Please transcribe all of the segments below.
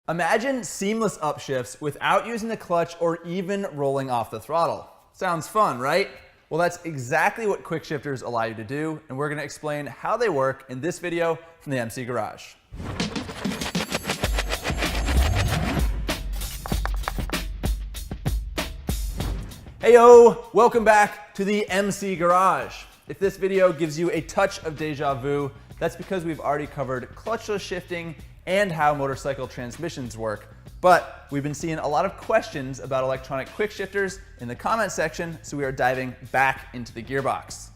Imagine seamless upshifts without using the clutch or even rolling off the throttle. Sounds fun, right? Well, that's exactly what quick shifters allow you to do, and we're going to explain how they work in this video from the MC Garage. Heyo! Welcome back to the MC Garage. If this video gives you a touch of deja vu, that's because we've already covered clutchless shifting and how motorcycle transmissions work. But we've been seeing a lot of questions about electronic quick shifters in the comment section, so we are diving back into the gearbox.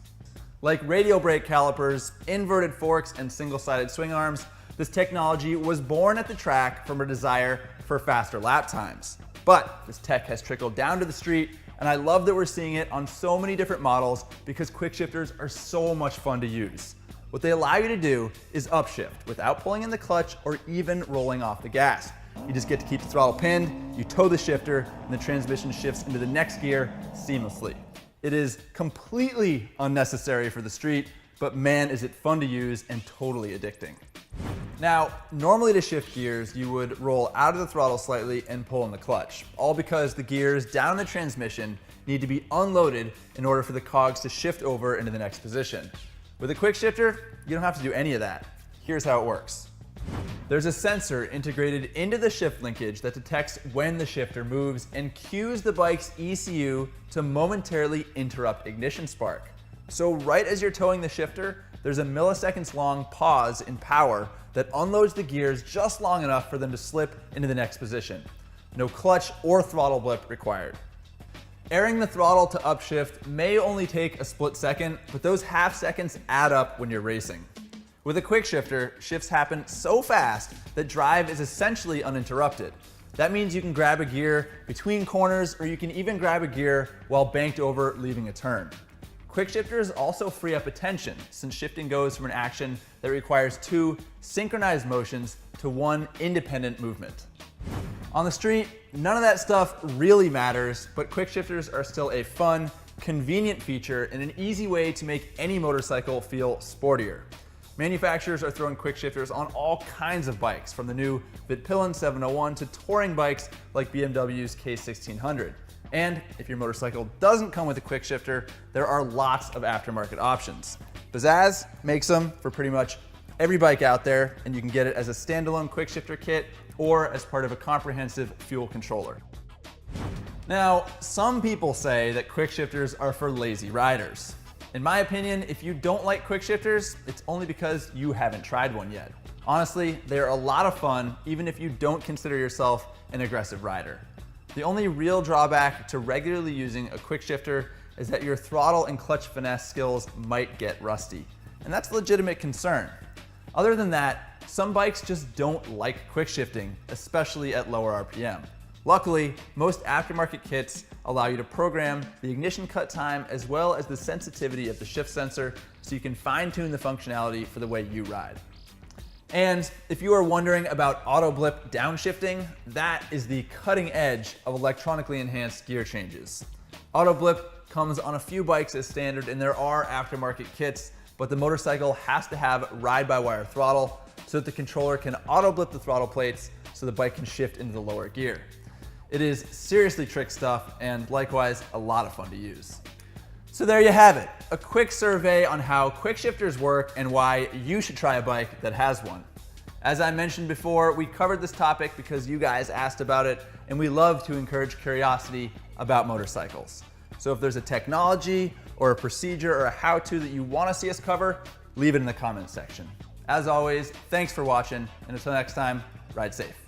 Like radial brake calipers, inverted forks, and single-sided swing arms, this technology was born at the track from a desire for faster lap times. But this tech has trickled down to the street, and I love that we're seeing it on so many different models because quick shifters are so much fun to use. What they allow you to do is upshift without pulling in the clutch or even rolling off the gas. You just get to keep the throttle pinned, you tow the shifter, and the transmission shifts into the next gear seamlessly. It is completely unnecessary for the street, but man, is it fun to use and totally addicting. Now, normally to shift gears, you would roll out of the throttle slightly and pull in the clutch, all because the gears down the transmission need to be unloaded in order for the cogs to shift over into the next position. With a quick shifter, you don't have to do any of that. Here's how it works. There's a sensor integrated into the shift linkage that detects when the shifter moves and cues the bike's ECU to momentarily interrupt ignition spark. So right as you're towing the shifter, there's a milliseconds long pause in power that unloads the gears just long enough for them to slip into the next position. No clutch or throttle blip required. Airing the throttle to upshift may only take a split second, but those half seconds add up when you're racing. With a quick shifter, shifts happen so fast that drive is essentially uninterrupted. That means you can grab a gear between corners, or you can even grab a gear while banked over leaving a turn. Quick shifters also free up attention, since shifting goes from an action that requires two synchronized motions to one independent movement. On the street, none of that stuff really matters, but quick shifters are still a fun, convenient feature and an easy way to make any motorcycle feel sportier. Manufacturers are throwing quick shifters on all kinds of bikes, from the new Vitpillen 701 to touring bikes like BMW's K1600. And if your motorcycle doesn't come with a quick shifter, there are lots of aftermarket options. Bazaz makes them for pretty much every bike out there, and you can get it as a standalone quick shifter kit or as part of a comprehensive fuel controller. Now, some people say that quick shifters are for lazy riders. In my opinion, if you don't like quick shifters, it's only because you haven't tried one yet. Honestly, they're a lot of fun, even if you don't consider yourself an aggressive rider. The only real drawback to regularly using a quick shifter is that your throttle and clutch finesse skills might get rusty, and that's a legitimate concern. Other than that, some bikes just don't like quick shifting, especially at lower RPM. Luckily, most aftermarket kits allow you to program the ignition cut time as well as the sensitivity of the shift sensor, so you can fine-tune the functionality for the way you ride. And if you are wondering about auto blip downshifting, that is the cutting edge of electronically enhanced gear changes. Auto blip comes on a few bikes as standard, and there are aftermarket kits, but the motorcycle has to have ride-by-wire throttle so that the controller can auto blip the throttle plates so the bike can shift into the lower gear. It is seriously trick stuff, and likewise a lot of fun to use. So there you have it, a quick survey on how quick shifters work and why you should try a bike that has one. As I mentioned before, we covered this topic because you guys asked about it, and we love to encourage curiosity about motorcycles. So if there's a technology or a procedure or a how-to that you want to see us cover, leave it in the comments section. As always, thanks for watching, and until next time, ride safe.